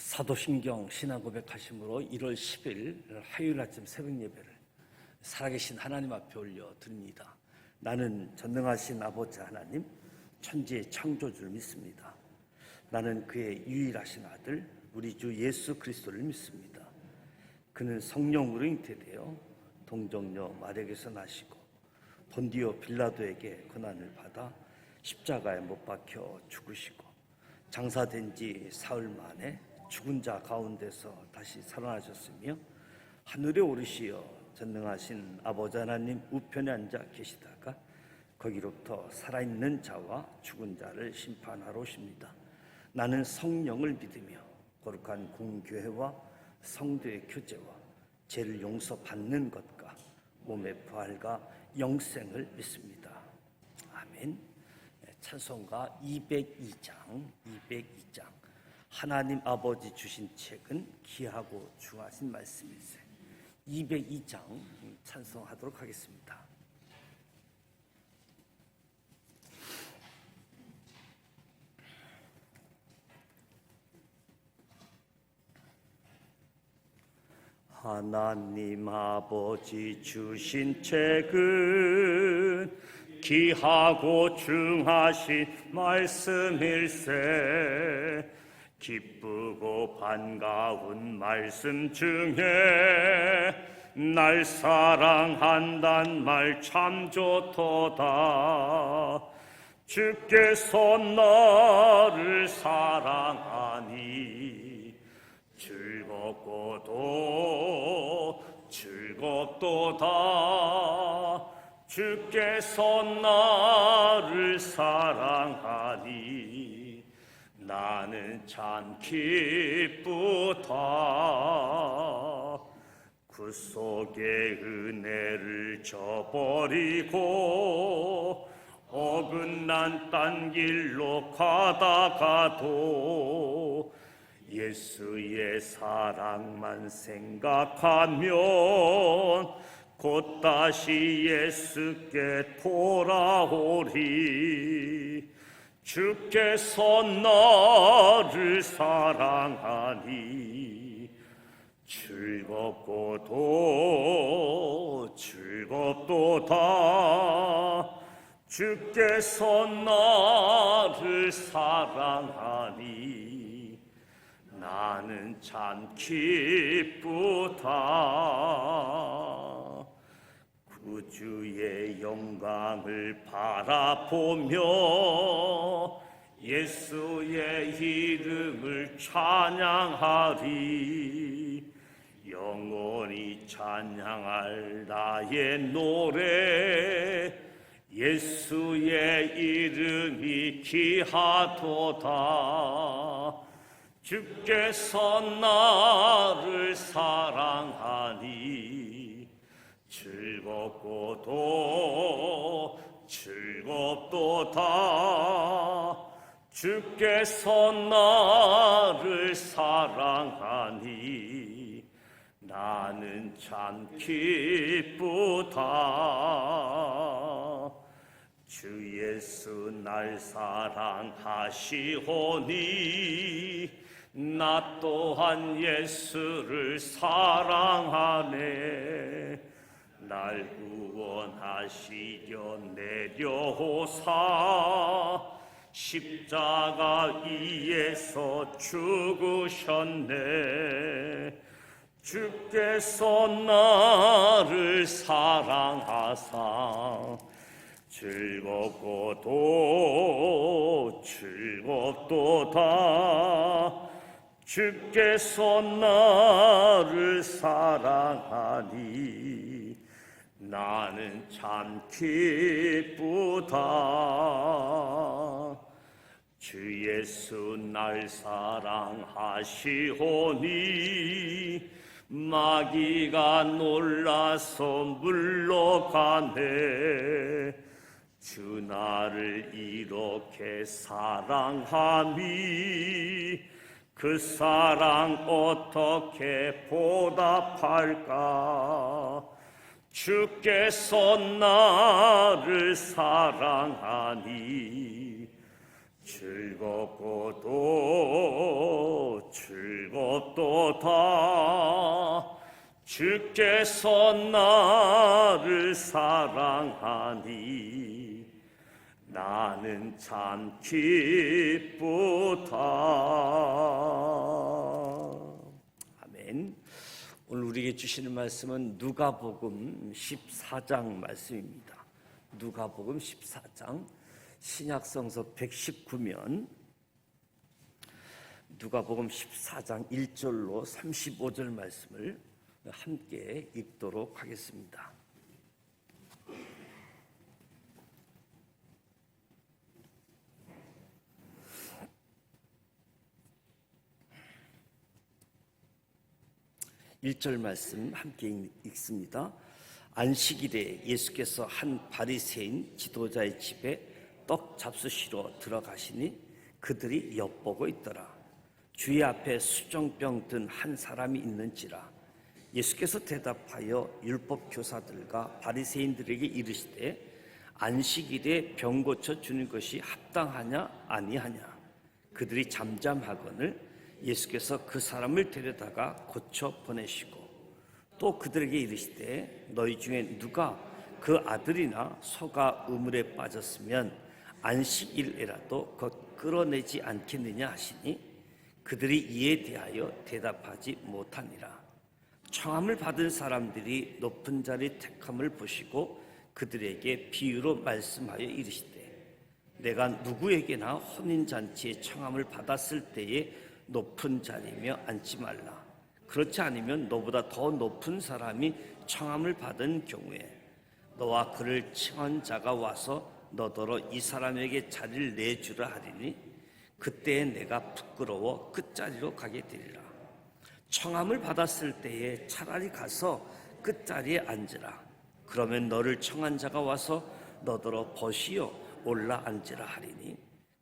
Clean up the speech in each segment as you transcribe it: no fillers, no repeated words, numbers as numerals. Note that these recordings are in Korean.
사도신경 신앙고백하심으로 1월 10일 화요일 아침 새벽 예배를 살아계신 하나님 앞에 올려 드립니다. 나는 전능하신 아버지 하나님, 천지의 창조주를 믿습니다. 나는 그의 유일하신 아들 우리 주 예수 그리스도를 믿습니다. 그는 성령으로 잉태되어 동정녀 마리아에게서 나시고 본디오 빌라도에게 고난을 받아 십자가에 못 박혀 죽으시고 장사된 지 사흘 만에 죽은 자 가운데서 다시 살아나셨으며 하늘에 오르시어 전능하신 아버지 하나님 우편에 앉아 계시다가 거기로부터 살아있는 자와 죽은 자를 심판하러 오십니다. 나는 성령을 믿으며 거룩한 공교회와 성도의 교제와 죄를 용서받는 것과 몸의 부활과 영생을 믿습니다. 아멘. 찬송가 202장 하나님 아버지 주신 책은 귀하고 중하신 말씀일세. 202장 찬송하도록 하겠습니다. 하나님 아버지 주신 책은 귀하고 중하신 말씀일세. 기쁘고 반가운 말씀 중에 날 사랑한단 말 참 좋도다. 주께서 나를 사랑하니 즐겁도다. 주께서 나를 사랑하니 나는 참 기쁘다. 구속의 은혜를 저버리고 어긋난 딴 길로 가다가도 예수의 사랑만 생각하면 곧 다시 예수께 돌아오리. 주께서 나를 사랑하니 즐겁도다. 주께서 나를 사랑하니 나는 참 기쁘다. 구주의 영광을 바라보며 예수의 이름을 찬양하리. 영원히 찬양할 나의 노래 예수의 이름이 귀하도다. 주께서 나를 사랑하니 즐겁도다. 주께서 나를 사랑하니 나는 참 기쁘다. 주 예수 날 사랑하시오니 나 또한 예수를 사랑하네. 날 구원하시려 내려오사 십자가 위에서 죽으셨네. 주께서 나를 사랑하사 즐겁도다. 주께서 나를 사랑하니 나는 참 기쁘다. 주 예수 날 사랑하시오니 마귀가 놀라서 물러가네. 주 나를 이렇게 사랑하니 그 사랑 어떻게 보답할까. 주께서 나를 사랑하니 즐겁고도 즐겁 없도다. 주께서 나를 사랑하니 나는 참 기쁘다. 아멘. 오늘 우리에게 주시는 말씀은 누가복음 14장 말씀입니다. 누가복음 14장 신약성서 119면 누가복음 14장 1절로 35절 말씀을 함께 읽도록 하겠습니다. (1절) 말씀 함께 읽습니다. 안식일에 예수께서 한 바리새인 지도자의 집에 떡 잡수시러 들어가시니 그들이 엿보고 있더라. 주의 앞에 수정병 든 한 사람이 있는지라. 예수께서 대답하여 율법 교사들과 바리새인들에게 이르시되 안식일에 병 고쳐 주는 것이 합당하냐 아니하냐. 그들이 잠잠하거늘 예수께서 그 사람을 데려다가 고쳐 보내시고 또 그들에게 이르시되 너희 중에 누가 그 아들이나 소가 우물에 빠졌으면 안식일에라도 곧 끌어내지 않겠느냐 하시니 그들이 이에 대하여 대답하지 못하니라. 청함을 받은 사람들이 높은 자리 택함을 보시고 그들에게 비유로 말씀하여 이르시되 내가 누구에게나 혼인잔치에 청함을 받았을 때에 높은 자리며 앉지 말라. 그렇지 않으면 너보다 더 높은 사람이 청함을 받은 경우에 너와 그를 칭한 자가 와서 너더러 이 사람에게 자리를 내주라 하리니 그때에 내가 부끄러워 끝자리로 가게 되리라. 청함을 받았을 때에 차라리 가서 끝자리에 앉으라. 그러면 너를 청한 자가 와서 너더러 벗이어 올라 앉으라 하리니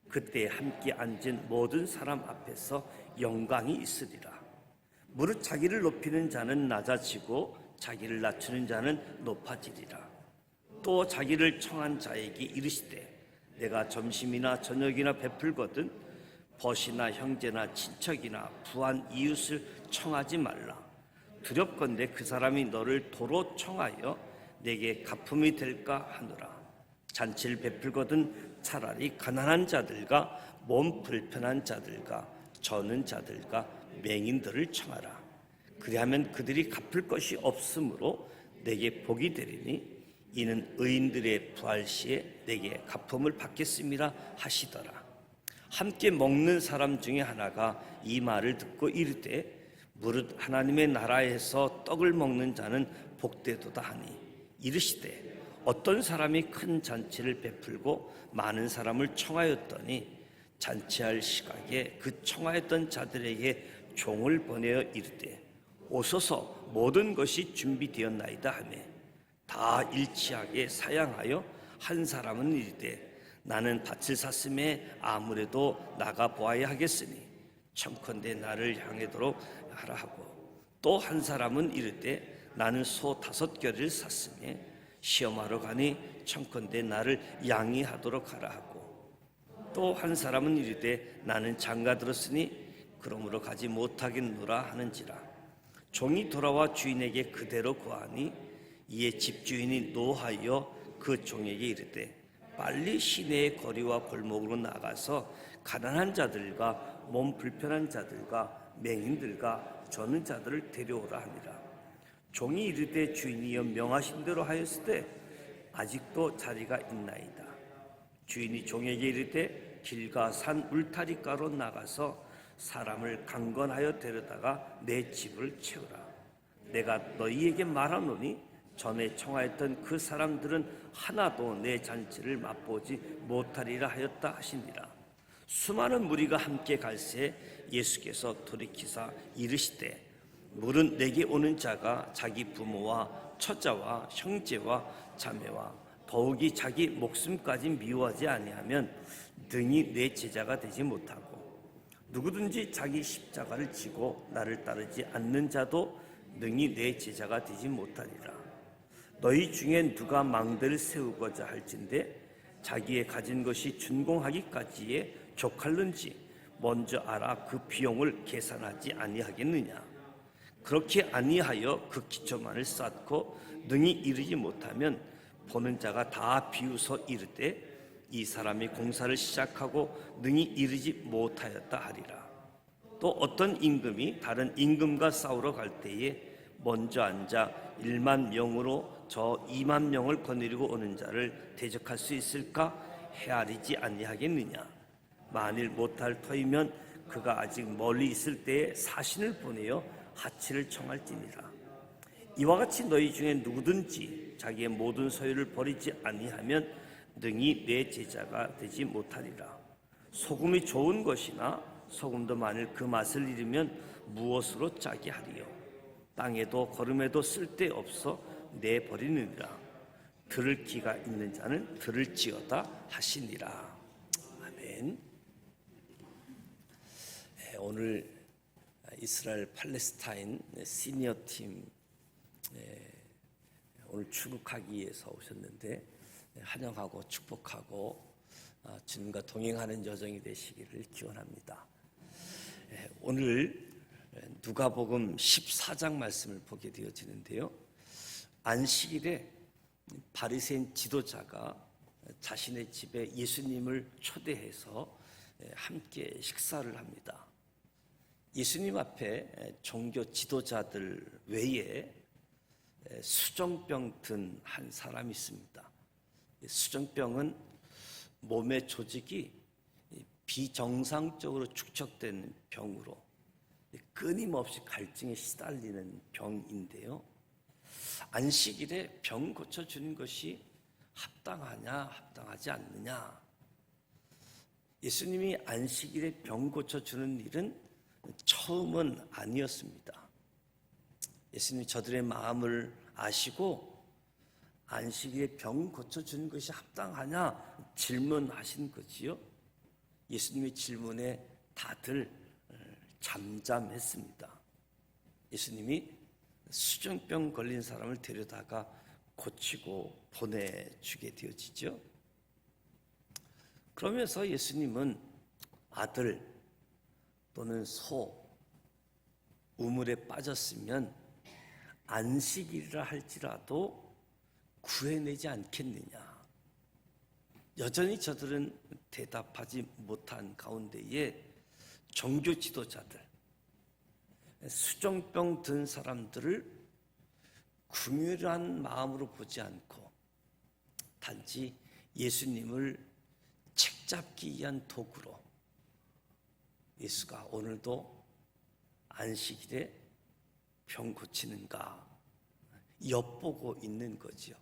그때에 함께 앉은 모든 사람 앞에서 영광이 있으리라. 무릇 자기를 높이는 자는 낮아지고 자기를 낮추는 자는 높아지리라. 또 자기를 청한 자에게 이르시되 내가 점심이나 저녁이나 베풀거든 벗이나 형제나 친척이나 부한 이웃을 청하지 말라. 두렵건대 그 사람이 너를 도로 청하여 내게 가품이 될까 하노라. 잔치를 베풀거든 차라리 가난한 자들과 몸 불편한 자들과 저는 자들과 맹인들을 청하라. 그리하면 그들이 갚을 것이 없으므로 내게 복이 되리니 이는 의인들의 부활 시에 내게 가품을 받겠음이라 하시더라. 함께 먹는 사람 중에 하나가 이 말을 듣고 이르되 무릇 하나님의 나라에서 떡을 먹는 자는 복되도다 하니 이르시되 어떤 사람이 큰 잔치를 베풀고 많은 사람을 청하였더니 잔치할 시각에 그 청하였던 자들에게 종을 보내어 이르되 오소서 모든 것이 준비되었나이다 하며 다 일치하게 사양하여 한 사람은 이르되 나는 밭을 샀음에 아무래도 나가 보아야 하겠으니 청컨대 나를 향하도록 하라 하고 또 한 사람은 이르되 나는 소 5겨를 샀음에 시험하러 가니 청컨대 나를 양이하도록 하라 하고 또 한 사람은 이르되 나는 장가 들었으니 그러므로 가지 못하겠노라 하는지라. 종이 돌아와 주인에게 그대로 구하니 이에 집주인이 노하여 그 종에게 이르되 빨리 시내의 거리와 골목으로 나가서 가난한 자들과 몸 불편한 자들과 맹인들과 저는 자들을 데려오라 하니라. 종이 이르되 주인이여 명하신 대로 하였으되 아직도 자리가 있나이다. 주인이 종에게 이르되 길과 산 울타리가로 나가서 사람을 강건하여 데려다가 내 집을 채우라. 내가 너희에게 말하노니 전에 청하였던 그 사람들은 하나도 내 잔치를 맛보지 못하리라 하였다 하시니라. 수많은 무리가 함께 갈새 예수께서 돌이키사 이르시되 물은 내게 오는 자가 자기 부모와 처자와 형제와 자매와 더욱이 자기 목숨까지 미워하지 아니하면 등이 내 제자가 되지 못하고 누구든지 자기 십자가를 지고 나를 따르지 않는 자도 능히 내 제자가 되지 못하리라. 너희 중에 누가 망대를 세우고자 할진대 자기의 가진 것이 준공하기까지에 족할는지 먼저 알아 그 비용을 계산하지 아니하겠느냐. 그렇게 아니하여 그 기초만을 쌓고 능히 이르지 못하면 보는 자가 다 비웃어 이르되 이 사람이 공사를 시작하고 능히 이르지 못하였다 하리라. 또 어떤 임금이 다른 임금과 싸우러 갈 때에 먼저 앉아 1만 명으로 저 2만 명을 거느리고 오는 자를 대적할 수 있을까? 헤아리지 아니하겠느냐. 만일 못할 터이면 그가 아직 멀리 있을 때에 사신을 보내어 하치를 청할지니라. 이와 같이 너희 중에 누구든지 자기의 모든 소유를 버리지 아니하면 능히 내 제자가 되지 못하리라. 소금이 좋은 것이나 소금도 만일 그 맛을 잃으면 무엇으로 짜게 하리요. 땅에도 거름에도 쓸데없어 내버리느니라. 들을 귀가 있는 자는 들을지어다 하시니라. 아멘. 오늘 이스라엘 팔레스타인 시니어 팀 오늘 출국하기 위해서 오셨는데 환영하고 축복하고 주님과 동행하는 여정이 되시기를 기원합니다. 오늘 누가복음 14장 말씀을 보게 되어지는데요. 안식일에 바리새인 지도자가 자신의 집에 예수님을 초대해서 함께 식사를 합니다. 예수님 앞에 종교 지도자들 외에 수정병 든 한 사람이 있습니다. 수정병은 몸의 조직이 비정상적으로 축적된 병으로 끊임없이 갈증에 시달리는 병인데요. 안식일에 병 고쳐주는 것이 합당하냐 합당하지 않느냐. 예수님이 안식일에 병 고쳐주는 일은 처음은 아니었습니다. 예수님이 저들의 마음을 아시고 안식일에 병 고쳐주는 것이 합당하냐 질문하신 거지요. 예수님의 질문에 다들 잠잠했습니다. 예수님이 수정병 걸린 사람을 데려다가 고치고 보내주게 되어지죠. 그러면서 예수님은 아들 또는 소, 우물에 빠졌으면 안식일이라 할지라도 구해내지 않겠느냐. 여전히 저들은 대답하지 못한 가운데에 종교 지도자들, 수정병 든 사람들을 긍휼한 마음으로 보지 않고 단지 예수님을 책잡기 위한 도구로 예수가 오늘도 안식일에 병 고치는가 엿보고 있는 거지요.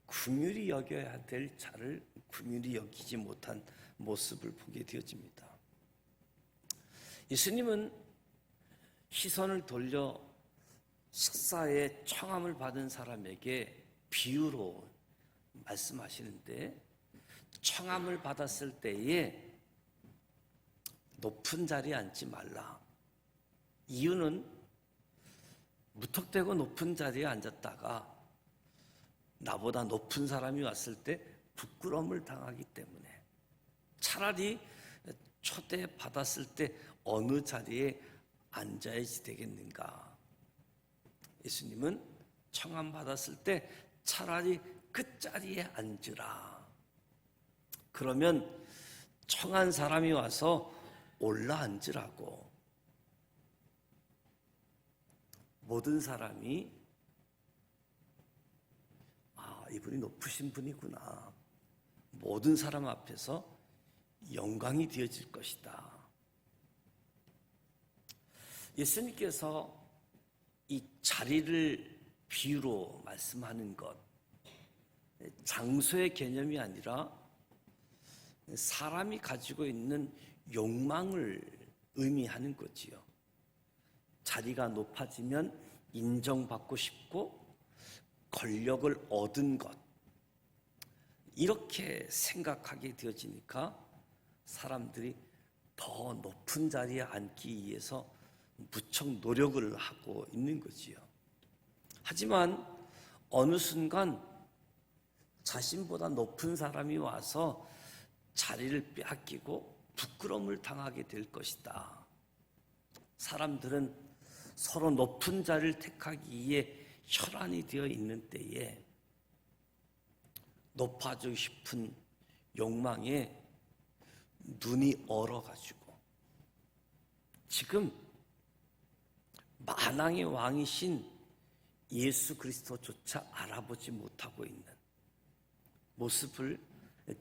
긍휼히 여겨야 될 자를 긍휼히 여기지 못한 모습을 보게 되어집니다. 예수님은 시선을 돌려 식사에 청함을 받은 사람에게 비유로 말씀하시는데, 청함을 받았을 때에 높은 자리에 앉지 말라. 이유는 무턱대고 높은 자리에 앉았다가 나보다 높은 사람이 왔을 때 부끄러움을 당하기 때문에 차라리 초대받았을 때 어느 자리에 앉아야지 되겠는가. 예수님은 청함 받았을 때 차라리 끝자리에 앉으라. 그러면 청한 사람이 와서 올라 앉으라고. 모든 사람이 이분이 높으신 분이구나. 모든 사람 앞에서 영광이 되어질 것이다. 예수님께서 이 자리를 비유로 말씀하는 것, 장소의 개념이 아니라 사람이 가지고 있는 욕망을 의미하는 거지요. 자리가 높아지면 인정받고 싶고 권력을 얻은 것, 이렇게 생각하게 되어지니까 사람들이 더 높은 자리에 앉기 위해서 무척 노력을 하고 있는 거지요. 하지만 어느 순간 자신보다 높은 사람이 와서 자리를 빼앗기고 부끄러움을 당하게 될 것이다. 사람들은 서로 높은 자리를 택하기 위해 혈안이 되어 있는 때에 높아지고 싶은 욕망에 눈이 얼어가지고 지금 만왕의 왕이신 예수 그리스도조차 알아보지 못하고 있는 모습을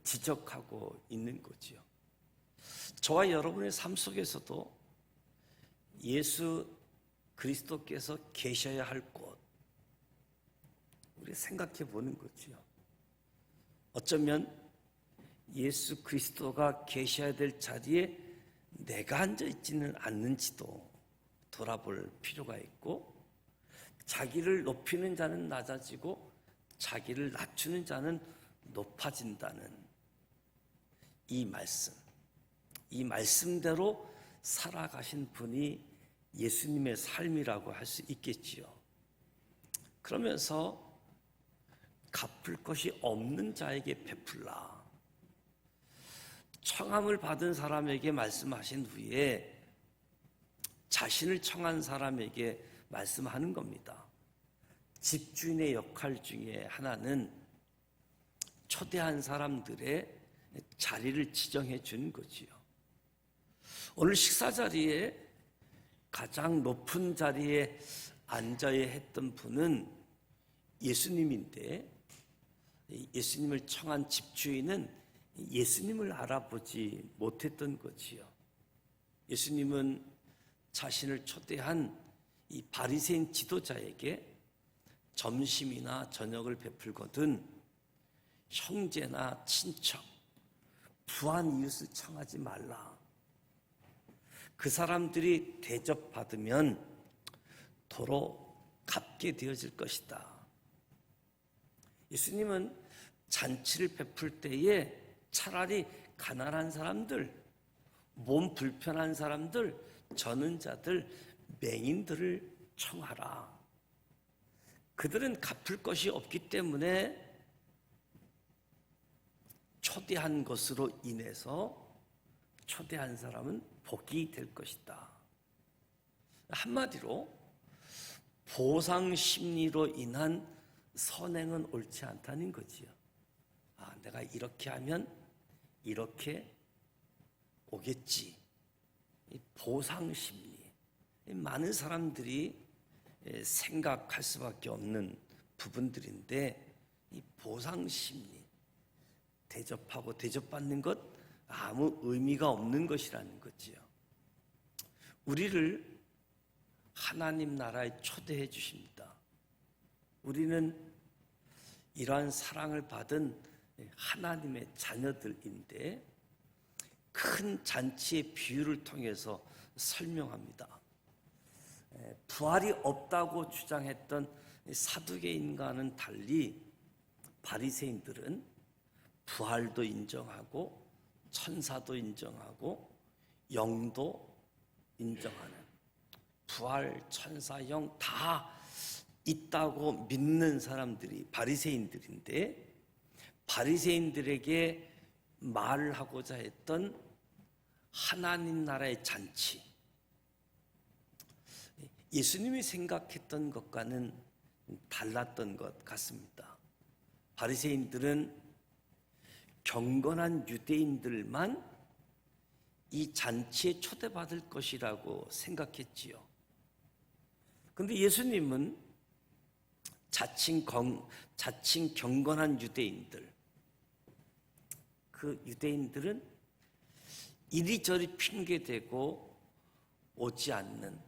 지적하고 있는 거지요. 저와 여러분의 삶 속에서도 예수 그리스도께서 계셔야 할 곳, 우리 생각해 보는 거지요. 어쩌면 예수 그리스도가 계셔야 될 자리에 내가 앉아 있지는 않는지도 돌아볼 필요가 있고, 자기를 높이는 자는 낮아지고 자기를 낮추는 자는 높아진다는 이 말씀대로 살아가신 분이 예수님의 삶이라고 할 수 있겠지요. 그러면서 갚을 것이 없는 자에게 베풀라. 청함을 받은 사람에게 말씀하신 후에 자신을 청한 사람에게 말씀하는 겁니다. 집주인의 역할 중에 하나는 초대한 사람들의 자리를 지정해 주는 거지요. 오늘 식사 자리에 가장 높은 자리에 앉아야 했던 분은 예수님인데, 예수님을 청한 집주인은 예수님을 알아보지 못했던 거지요. 예수님은 자신을 초대한 이 바리새인 지도자에게 점심이나 저녁을 베풀거든 형제나 친척, 부한 이웃을 청하지 말라. 그 사람들이 대접받으면 도로 갚게 되어질 것이다. 예수님은 잔치를 베풀 때에 차라리 가난한 사람들, 몸 불편한 사람들, 저는 자들, 맹인들을 청하라. 그들은 갚을 것이 없기 때문에 초대한 것으로 인해서 초대한 사람은 복이 될 것이다. 한마디로 보상 심리로 인한 선행은 옳지 않다는 거지요. 내가 이렇게 하면 이렇게 오겠지. 이 보상 심리, 많은 사람들이 생각할 수밖에 없는 부분들인데, 이 보상 심리, 대접하고 대접받는 것 아무 의미가 없는 것이라는 거지요. 우리를 하나님 나라에 초대해 주십니다. 우리는 이러한 사랑을 받은 하나님의 자녀들인데, 큰 잔치의 비유를 통해서 설명합니다. 부활이 없다고 주장했던 사두개인과는 달리 바리새인들은 부활도 인정하고 천사도 인정하고 영도 인정하는, 부활, 천사, 영 다 있다고 믿는 사람들이 바리새인들인데, 바리새인들에게 말을 하고자 했던 하나님 나라의 잔치, 예수님이 생각했던 것과는 달랐던 것 같습니다. 바리새인들은 경건한 유대인들만 이 잔치에 초대받을 것이라고 생각했지요. 그런데 예수님은 자칭 경건한 유대인들, 그 유대인들은 이리저리 핑계대고 오지 않는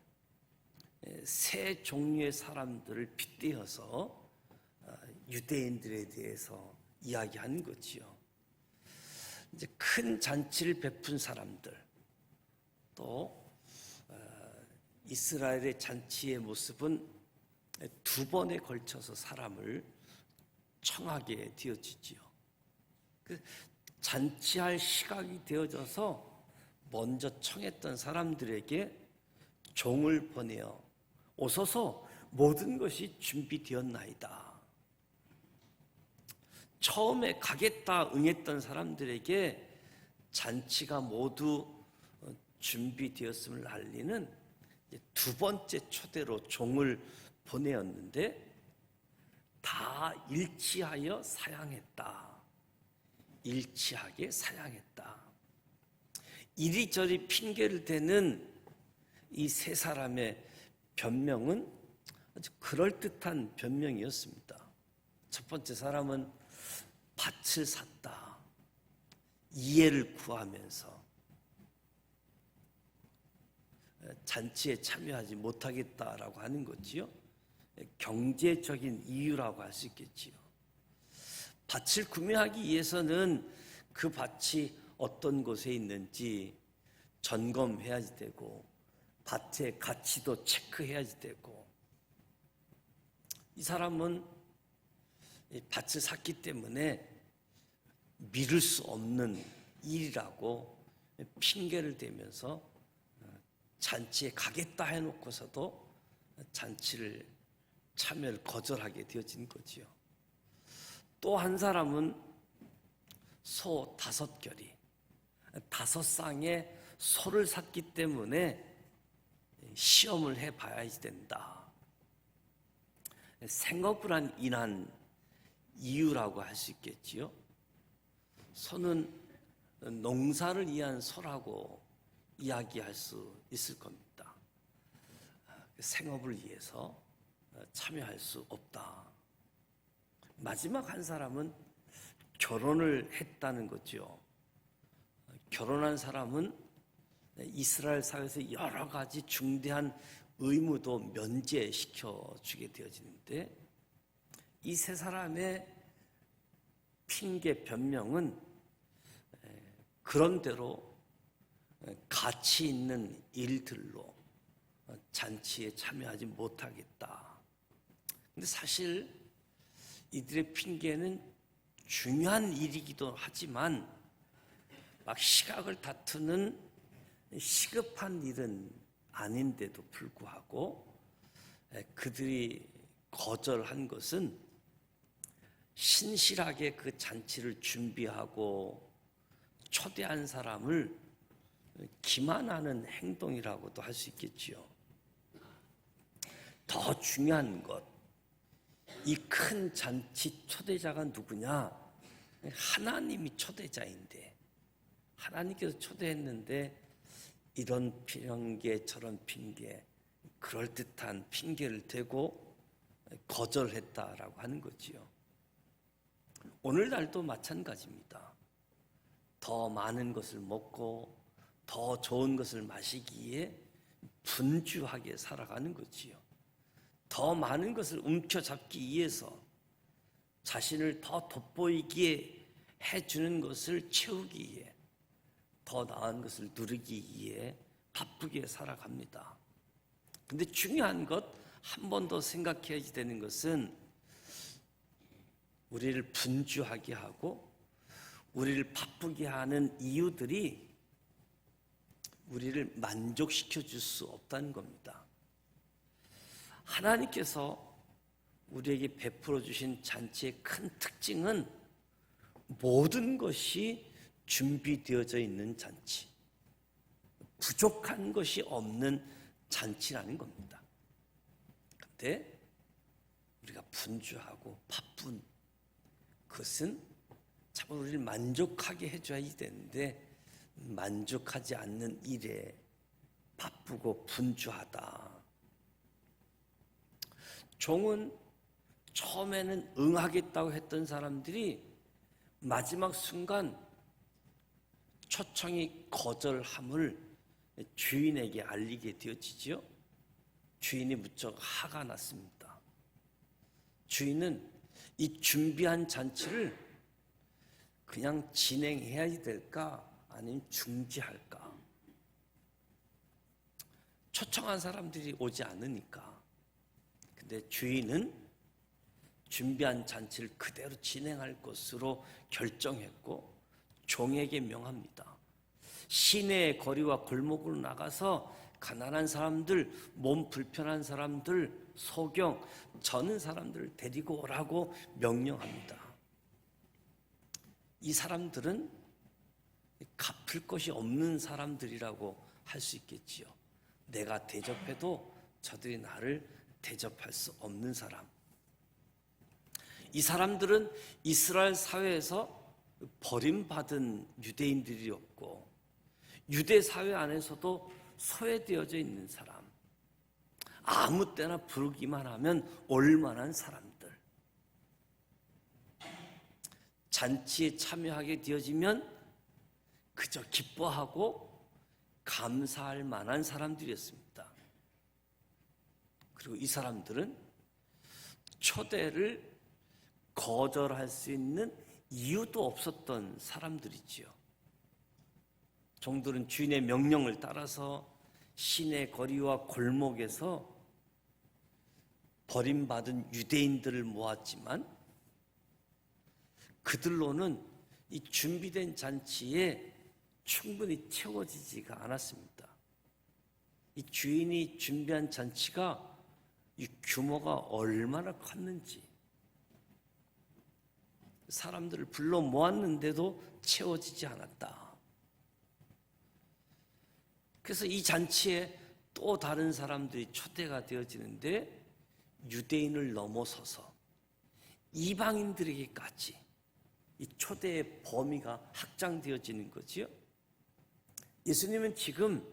세 종류의 사람들을 빗대어서 유대인들에 대해서 이야기하는 거지요. 이제 큰 잔치를 베푼 사람들, 또 이스라엘의 잔치의 모습은 두 번에 걸쳐서 사람을 청하게 되어지지요. 그 잔치할 시각이 되어져서 먼저 청했던 사람들에게 종을 보내어 오소서 모든 것이 준비되었나이다. 처음에 가겠다 응했던 사람들에게 잔치가 모두 준비되었음을 알리는 두 번째 초대로 종을 보내었는데 다 일치하여 사양했다. 일치하게 사양했다. 이리저리 핑계를 대는 이 세 사람의 변명은 아주 그럴듯한 변명이었습니다. 첫 번째 사람은 밭을 샀다. 이해를 구하면서 잔치에 참여하지 못하겠다라고 하는 거지요. 경제적인 이유라고 할 수 있겠지요. 밭을 구매하기 위해서는 그 밭이 어떤 곳에 있는지 점검해야지 되고 밭의 가치도 체크해야지 되고, 이 사람은 밭을 샀기 때문에 미룰 수 없는 일이라고 핑계를 대면서 잔치에 가겠다 해놓고서도 잔치를 참여를 거절하게 되어진 거지요. 또 한 사람은 소 5결이 5쌍의 소를 샀기 때문에 시험을 해봐야 된다. 생업을 인한 이유라고 할 수 있겠지요. 소는 농사를 위한 소라고 이야기할 수 있을 겁니다. 생업을 위해서 참여할 수 없다. 마지막 한 사람은 결혼을 했다는 거죠. 결혼한 사람은 이스라엘 사회에서 여러 가지 중대한 의무도 면제시켜 주게 되어지는데, 이 세 사람의 핑계 변명은 그런대로 가치 있는 일들로 잔치에 참여하지 못하겠다. 근데 사실 이들의 핑계는 중요한 일이기도 하지만 막 시각을 다투는 시급한 일은 아닌데도 불구하고 그들이 거절한 것은 신실하게 그 잔치를 준비하고 초대한 사람을 기만하는 행동이라고도 할 수 있겠지요. 더 중요한 것, 이 큰 잔치 초대자가 누구냐? 하나님이 초대자인데, 하나님께서 초대했는데 이런 핑계 저런 핑계, 그럴듯한 핑계를 대고 거절했다라고 하는 거지요. 오늘날도 마찬가지입니다. 더 많은 것을 먹고 더 좋은 것을 마시기에 분주하게 살아가는 거지요. 더 많은 것을 움켜잡기 위해서 자신을 더 돋보이게 해주는 것을 채우기 위해, 더 나은 것을 누리기 위해 바쁘게 살아갑니다. 근데 중요한 것, 한 번 더 생각해야 되는 것은 우리를 분주하게 하고 우리를 바쁘게 하는 이유들이 우리를 만족시켜 줄 수 없다는 겁니다. 하나님께서 우리에게 베풀어 주신 잔치의 큰 특징은 모든 것이 준비되어져 있는 잔치, 부족한 것이 없는 잔치라는 겁니다. 그런데 우리가 분주하고 바쁜 그것은 참 우리를 만족하게 해줘야 되는데 만족하지 않는 일에 바쁘고 분주하다. 종은 처음에는 응하겠다고 했던 사람들이 마지막 순간 초청이 거절함을 주인에게 알리게 되어지지요. 주인이 무척 화가 났습니다. 주인은 이 준비한 잔치를 그냥 진행해야 될까 아니면 중지할까? 초청한 사람들이 오지 않으니까. 근데 주인은 준비한 잔치를 그대로 진행할 것으로 결정했고 종에게 명합니다. 시내의 거리와 골목으로 나가서 가난한 사람들, 몸 불편한 사람들, 소경, 저는 사람들을 데리고 오라고 명령합니다. 이 사람들은 갚을 것이 없는 사람들이라고 할 수 있겠지요. 내가 대접해도 저들이 나를 대접할 수 없는 사람. 이 사람들은 이스라엘 사회에서 버림받은 유대인들이었고 유대 사회 안에서도 소외되어져 있는 사람, 아무 때나 부르기만 하면 올만한 사람들, 잔치에 참여하게 되어지면 그저 기뻐하고 감사할 만한 사람들이었습니다. 그리고 이 사람들은 초대를 거절할 수 있는 이유도 없었던 사람들이지요. 종들은 주인의 명령을 따라서 시내 거리와 골목에서 버림받은 유대인들을 모았지만 그들로는 이 준비된 잔치에 충분히 채워지지가 않았습니다. 이 주인이 준비한 잔치가 이 규모가 얼마나 컸는지, 사람들을 불러 모았는데도 채워지지 않았다. 그래서 이 잔치에 또 다른 사람들이 초대가 되어지는데 유대인을 넘어서서 이방인들에게까지 이 초대의 범위가 확장되어지는 거지요. 예수님은 지금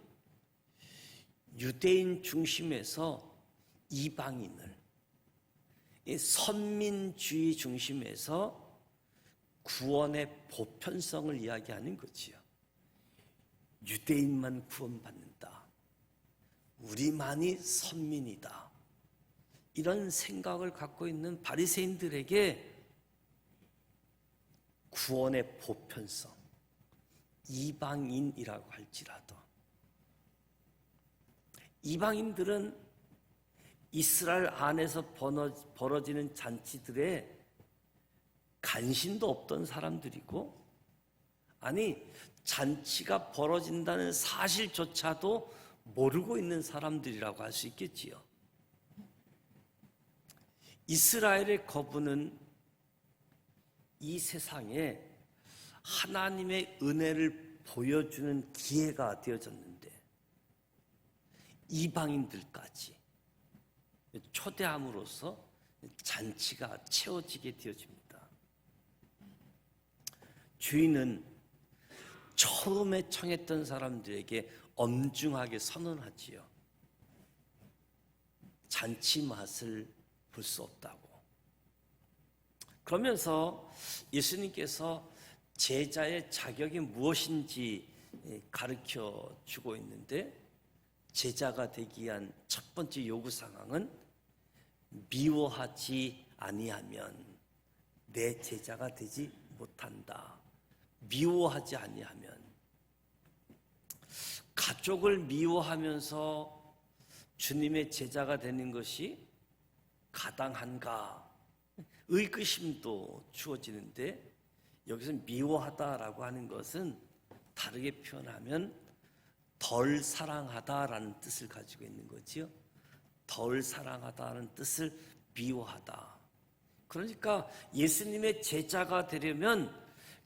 유대인 중심에서 이방인을, 이 선민주의 중심에서 구원의 보편성을 이야기하는 거지요. 유대인만 구원받는다. 우리만이 선민이다. 이런 생각을 갖고 있는 바리새인들에게 구원의 보편성, 이방인이라고 할지라도 이방인들은 이스라엘 안에서 벌어지는 잔치들에 관심도 없던 사람들이고, 아니 잔치가 벌어진다는 사실조차도 모르고 있는 사람들이라고 할 수 있겠지요. 이스라엘의 거부는 이 세상에 하나님의 은혜를 보여주는 기회가 되어졌는데 이방인들까지 초대함으로써 잔치가 채워지게 되어집니다. 주인은 처음에 청했던 사람들에게 엄중하게 선언하지요. 잔치 맛을 볼 수 없다고. 그러면서 예수님께서 제자의 자격이 무엇인지 가르쳐 주고 있는데, 제자가 되기 위한 첫 번째 요구 상황은 미워하지 아니하면 내 제자가 되지 못한다. 미워하지 아니하면, 가족을 미워하면서 주님의 제자가 되는 것이 가당한가? 의구심도 주어지는데, 여기서 미워하다라고 하는 것은 다르게 표현하면 덜 사랑하다라는 뜻을 가지고 있는 거지요. 덜 사랑하다는 뜻을 미워하다. 그러니까 예수님의 제자가 되려면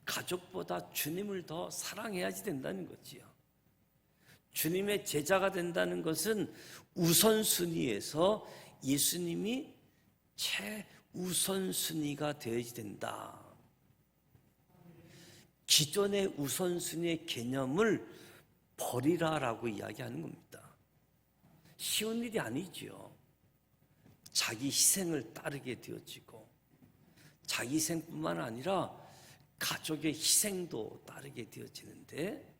가족보다 주님을 더 사랑해야지 된다는 거지요. 주님의 제자가 된다는 것은 우선순위에서 예수님이 최우선순위가 되어야지 된다. 기존의 우선순위의 개념을 버리라라고 이야기하는 겁니다. 쉬운 일이 아니지요. 자기 희생을 따르게 되어지고, 자기 희생뿐만 아니라 가족의 희생도 따르게 되어지는데,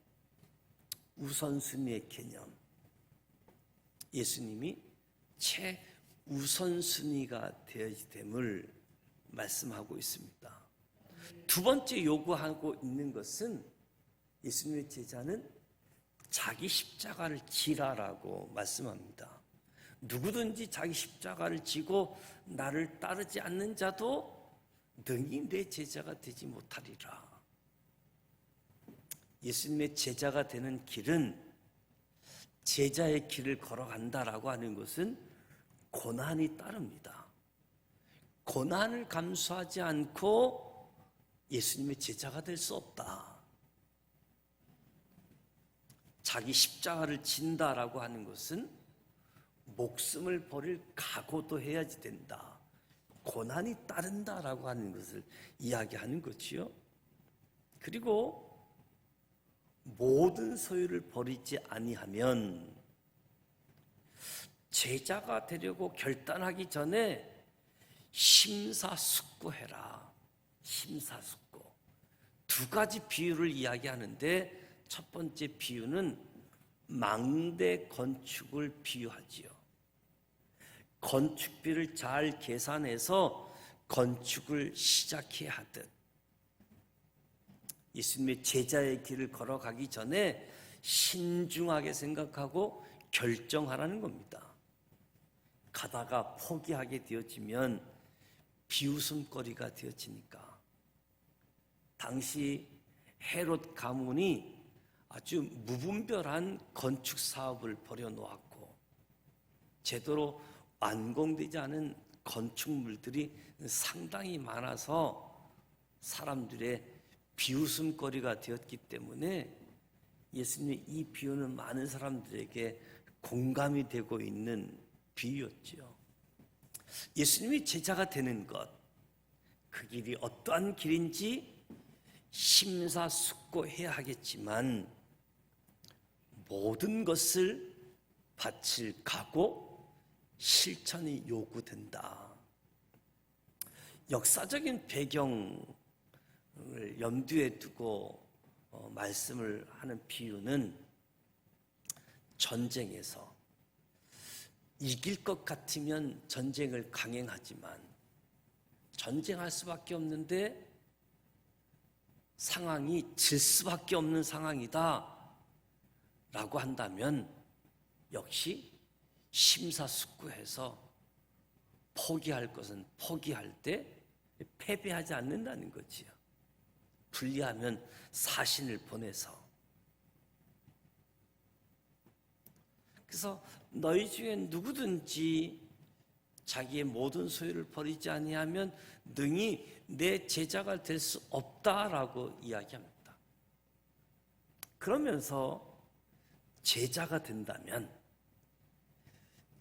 우선순위의 개념, 예수님이 최우선순위가 되어야지 됨을 말씀하고 있습니다. 두 번째 요구하고 있는 것은, 예수님의 제자는 자기 십자가를 지라라고 말씀합니다. 누구든지 자기 십자가를 지고 나를 따르지 않는 자도 능히 내 제자가 되지 못하리라. 예수님의 제자가 되는 길은, 제자의 길을 걸어간다라고 하는 것은 고난이 따릅니다. 고난을 감수하지 않고 예수님의 제자가 될 수 없다. 자기 십자가를 진다라고 하는 것은 목숨을 버릴 각오도 해야지 된다. 고난이 따른다라고 하는 것을 이야기하는 거지요. 그리고 모든 소유를 버리지 아니하면 제자가 되려고 결단하기 전에 심사숙고해라. 심사숙고. 두 가지 비유를 이야기하는데 첫 번째 비유는 망대 건축을 비유하지요. 건축비를 잘 계산해서 건축을 시작해야 하듯 예수님의 제자의 길을 걸어가기 전에 신중하게 생각하고 결정하라는 겁니다. 가다가 포기하게 되어지면 비웃음거리가 되어지니까. 당시 헤롯 가문이 아주 무분별한 건축 사업을 벌여놓았고 제대로 완공되지 않은 건축물들이 상당히 많아서 사람들의 비웃음거리가 되었기 때문에 예수님의 이 비유는 많은 사람들에게 공감이 되고 있는 비유였지요. 예수님이 제자가 되는 것, 그 길이 어떠한 길인지 심사숙고해야 하겠지만 모든 것을 바칠 각오, 실천이 요구된다. 역사적인 배경을 염두에 두고 말씀을 하는 비유는 전쟁에서 이길 것 같으면 전쟁을 강행하지만 전쟁할 수밖에 없는데 상황이 질 수밖에 없는 상황이다 라고 한다면 역시 심사숙고해서 포기할 것은 포기할 때 패배하지 않는다는 거지요. 불리하면 사신을 보내서. 그래서 너희 중에 누구든지 자기의 모든 소유를 버리지 아니하면 능히 내 제자가 될 수 없다라고 이야기합니다. 그러면서 제자가 된다면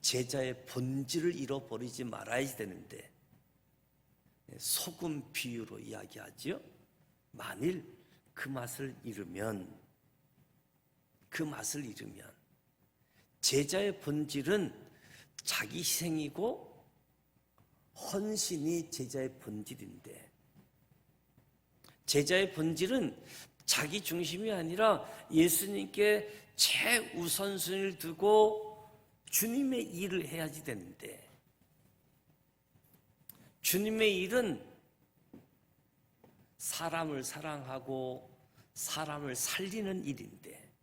제자의 본질을 잃어버리지 말아야 되는데 소금 비유로 이야기하지요. 만일 그 맛을 잃으면 제자의 본질은 자기 희생이고 헌신이 제자의 본질인데 제자의 본질은 자기 중심이 아니라 예수님께 최우선순위를 두고 주님의 일을 해야지 되는데 주님의 일은 사람을 사랑하고 사람을 살리는 일인데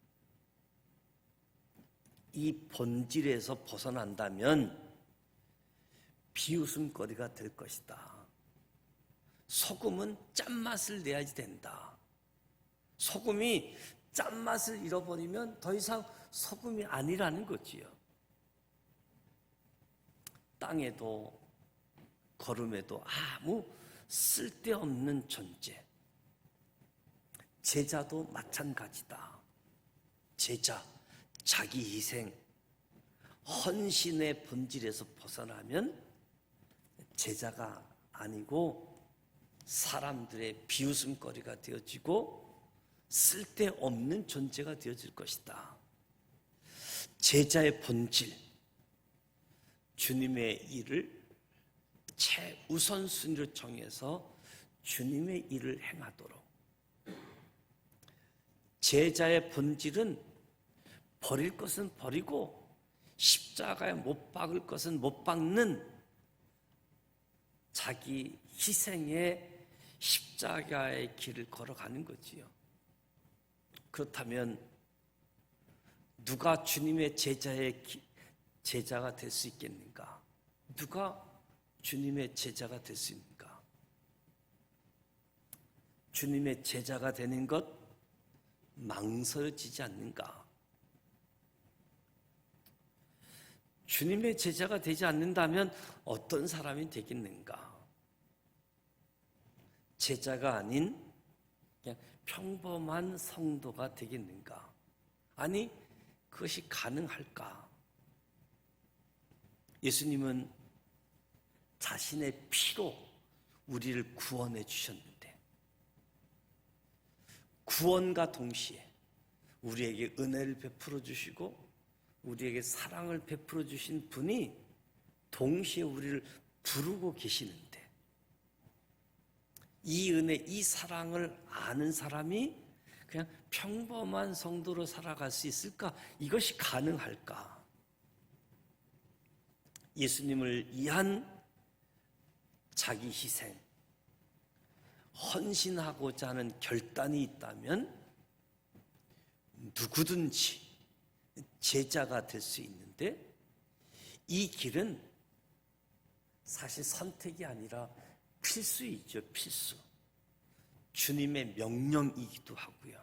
이 본질에서 벗어난다면 비웃음거리가 될 것이다. 소금은 짠맛을 내야지 된다. 소금이 짠맛을 잃어버리면 더 이상 소금이 아니라는 거지요. 땅에도 걸음에도 아무 쓸데없는 존재. 제자도 마찬가지다. 제자, 자기 희생, 헌신의 본질에서 벗어나면 제자가 아니고 사람들의 비웃음거리가 되어지고 쓸데없는 존재가 되어질 것이다. 제자의 본질, 주님의 일을 최우선순위로 정해서 주님의 일을 행하도록. 제자의 본질은 버릴 것은 버리고 십자가에 못 박을 것은 못 박는 자기 희생의 십자가의 길을 걸어가는 거지요. 그렇다면 누가 주님의 제자가 될 수 있겠는가? 누가 주님의 제자가 될 수 있는가? 주님의 제자가 되는 것 망설여지지 않는가? 주님의 제자가 되지 않는다면 어떤 사람이 되겠는가? 제자가 아닌 그냥 평범한 성도가 되겠는가? 아니 그것이 가능할까? 예수님은 자신의 피로 우리를 구원해 주셨는데, 구원과 동시에 우리에게 은혜를 베풀어 주시고 우리에게 사랑을 베풀어 주신 분이 동시에 우리를 부르고 계시는데, 이 은혜, 이 사랑을 아는 사람이 그냥 평범한 성도로 살아갈 수 있을까? 이것이 가능할까? 예수님을 위한 자기 희생, 헌신하고자 하는 결단이 있다면 누구든지 제자가 될 수 있는데, 이 길은 사실 선택이 아니라 필수이죠. 필수. 주님의 명령이기도 하고요.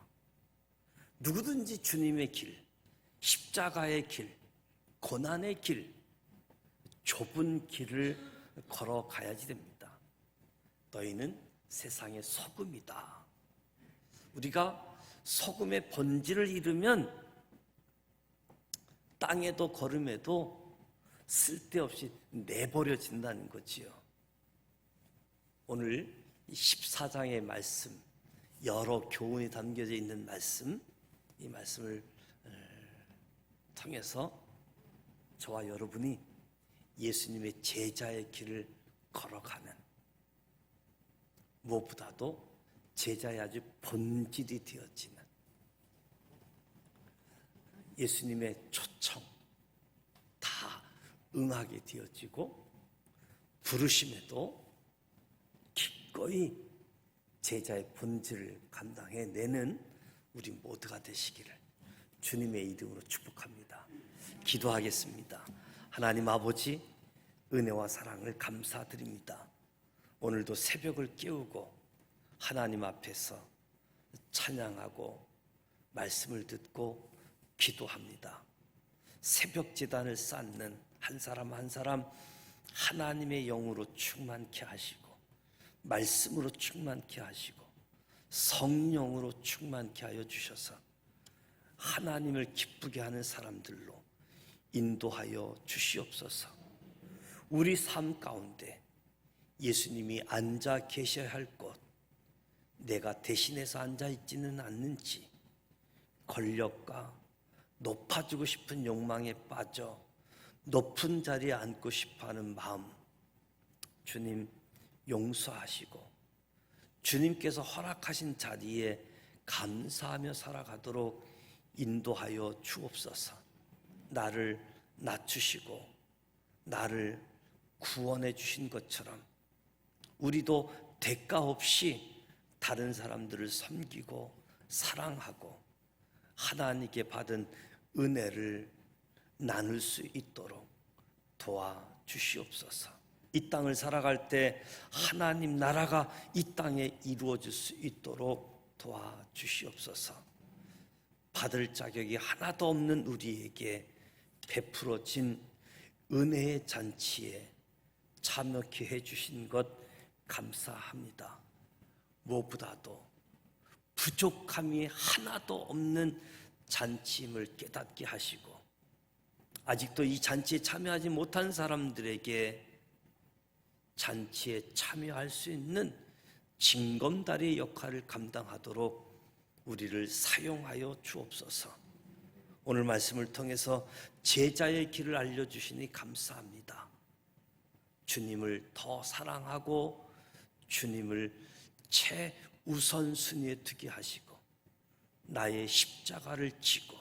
누구든지 주님의 길, 십자가의 길, 고난의 길, 좁은 길을 걸어가야지 됩니다. 너희는 세상의 소금이다. 우리가 소금의 본질을 잃으면 땅에도 걸음에도 쓸데없이 내버려진다는 거지요. 오늘 14장의 말씀, 여러 교훈이 담겨져 있는 말씀, 이 말씀을 통해서 저와 여러분이 예수님의 제자의 길을 걸어가는, 무엇보다도 제자의 아주 본질이 되어지는 예수님의 초청 다 응하게 되어지고, 부르심에도 기꺼이 제자의 본질을 감당해내는 우리 모두가 되시기를 주님의 이름으로 축복합니다. 기도하겠습니다. 하나님 아버지, 은혜와 사랑을 감사드립니다. 오늘도 새벽을 깨우고 하나님 앞에서 찬양하고 말씀을 듣고 기도합니다. 새벽 제단을 쌓는 한 사람 한 사람 하나님의 영으로 충만케 하시고, 말씀으로 충만케 하시고, 성령으로 충만케 하여 주셔서 하나님을 기쁘게 하는 사람들로 인도하여 주시옵소서. 우리 삶 가운데 예수님이 앉아 계셔야 할 곳, 내가 대신해서 앉아 있지는 않는지, 권력과 높아지고 싶은 욕망에 빠져 높은 자리에 앉고 싶어하는 마음, 주님 용서하시고 주님께서 허락하신 자리에 감사하며 살아가도록 인도하여 주옵소서. 나를 낮추시고 나를 구원해 주신 것처럼 우리도 대가 없이 다른 사람들을 섬기고 사랑하고 하나님께 받은 은혜를 나눌 수 있도록 도와주시옵소서. 이 땅을 살아갈 때 하나님 나라가 이 땅에 이루어질 수 있도록 도와주시옵소서. 받을 자격이 하나도 없는 우리에게 베풀어진 은혜의 잔치에 참여케 해주신 것 감사합니다. 무엇보다도 부족함이 하나도 없는 잔치임을 깨닫게 하시고, 아직도 이 잔치에 참여하지 못한 사람들에게 잔치에 참여할 수 있는 징검다리의 역할을 감당하도록 우리를 사용하여 주옵소서. 오늘 말씀을 통해서 제자의 길을 알려주시니 감사합니다. 주님을 더 사랑하고 주님을 최우선순위에 두게 하시고 나의 십자가를 지고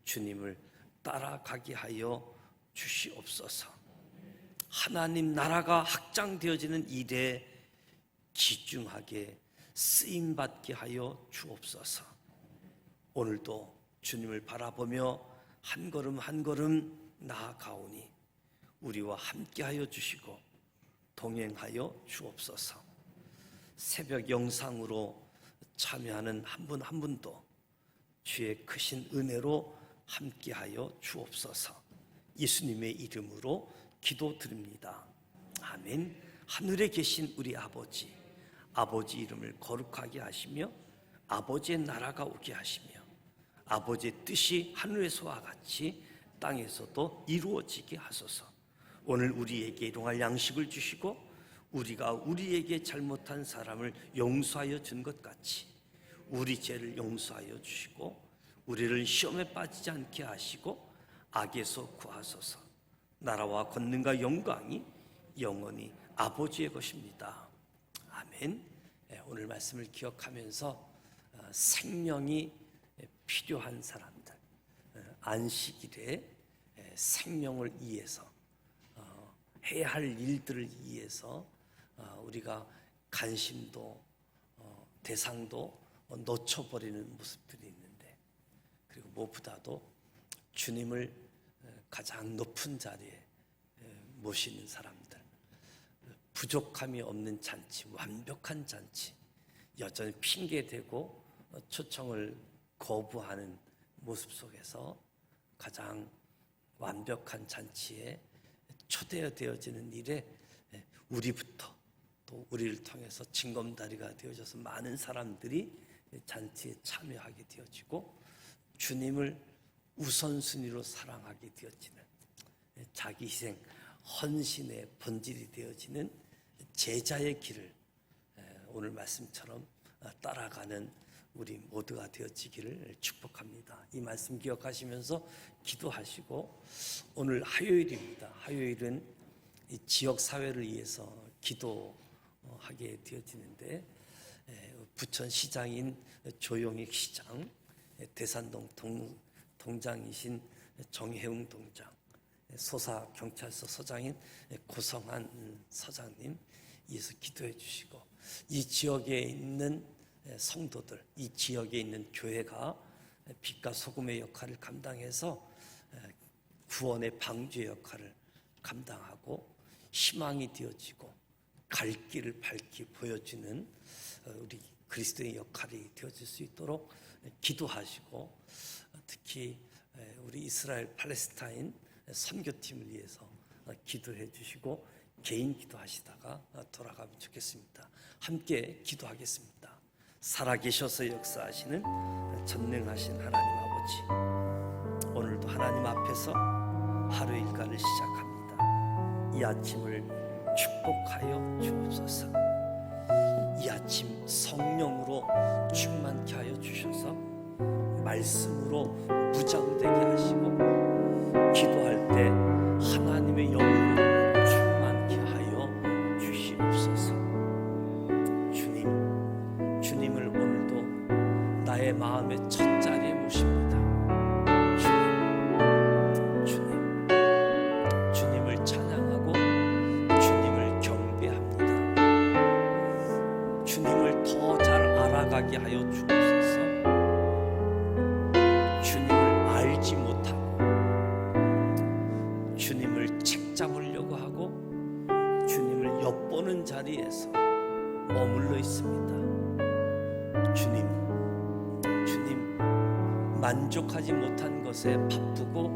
주님을 따라가게 하여 주시옵소서. 하나님 나라가 확장되어지는 일에 집중하게 쓰임받게 하여 주옵소서. 오늘도 주님을 바라보며 한 걸음 한 걸음 나아가오니 우리와 함께하여 주시고 동행하여 주옵소서. 새벽 영상으로 참여하는 한 분 한 분도 주의 크신 은혜로 함께하여 주옵소서. 예수님의 이름으로 기도드립니다. 아멘. 하늘에 계신 우리 아버지, 아버지 이름을 거룩하게 하시며 아버지의 나라가 오게 하시며 아버지의 뜻이 하늘에서와 같이 땅에서도 이루어지게 하소서. 오늘 우리에게 일용할 양식을 주시고 우리가 우리에게 잘못한 사람을 용서하여 준 것 같이 우리 죄를 용서하여 주시고 우리를 시험에 빠지지 않게 하시고 악에서 구하소서. 나라와 권능과 영광이 영원히 아버지의 것입니다. 아멘. 오늘 말씀을 기억하면서 생명이 필요한 사람들, 안식일에 생명을 위해서 해야 할 일들을 위해서 우리가 관심도 대상도 놓쳐버리는 모습들이 있는데, 그리고 무엇보다도 주님을 가장 높은 자리에 모시는 사람들, 부족함이 없는 잔치, 완벽한 잔치, 여전히 핑계대고 초청을 거부하는 모습 속에서 가장 완벽한 잔치에 초대되어지는 일에 우리부터 또 우리를 통해서 징검다리가 되어져서 많은 사람들이 잔치에 참여하게 되어지고 주님을 우선순위로 사랑하게 되어지는 자기 희생, 헌신의 본질이 되어지는 제자의 길을 오늘 말씀처럼 따라가는 우리 모두가 되어지기를 축복합니다. 이 말씀 기억하시면서 기도하시고, 오늘 화요일입니다. 화요일은 이 지역 사회를 위해서 기도하게 되어지는데, 부천 시장인 조용익 시장, 대산동 동장이신 정혜웅 동장, 소사 경찰서 서장인 고성한 서장님 위해서 기도해 주시고, 이 지역에 있는 성도들, 이 지역에 있는 교회가 빛과 소금의 역할을 감당해서 구원의 방주의 역할을 감당하고 희망이 되어지고 갈 길을 밝히 보여주는 우리 그리스도의 역할이 되어질 수 있도록 기도하시고, 특히 우리 이스라엘 팔레스타인 선교팀을 위해서 기도해 주시고 개인 기도하시다가 돌아가면 좋겠습니다. 함께 기도하겠습니다. 살아계셔서 역사하시는 전능하신 하나님 아버지, 오늘도 하나님 앞에서 하루 일과를 시작합니다. 이 아침을 축복하여 주옵소서. 이 아침 성령으로 충만케 하여 주셔서 말씀으로 무장되게 하시고, 기도할 때 하나님의 영으로 충만케 하여 주시옵소서. 주님을 오늘도 나의 마음의 첫 자리에 모십니다. 주님을 찬양하고 주님을 경배합니다. 주님을 더 잘 알아가게 하여 주옵소서. 주님을 알지 못하고 주님을 책잡으려고 하고 주님을 엿보는 자리에서 머물러 있습니다. 주님, 만족하지 못한 것에 바쁘고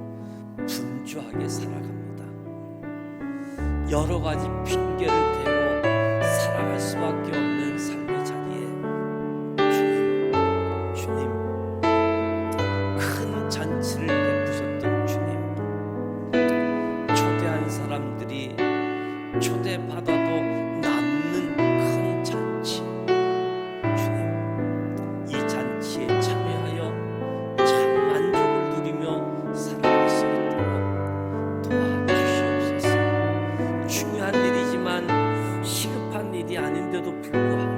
분주하게 살아갑니다. 여러 가지 핑계를 대고 살아갈 수밖에 없는 삶의 자리에 주님, 큰 잔치를 베푸셨던 주님, 초대한 사람들이 초대받아도 남는 큰 잔치, 주님, 이 잔치에 참여하여 참 만족을 누리며 살아갈 수 있도록 도와주시옵소서. 중요한 일이지만 시급한 일이 아닌데도 불구하고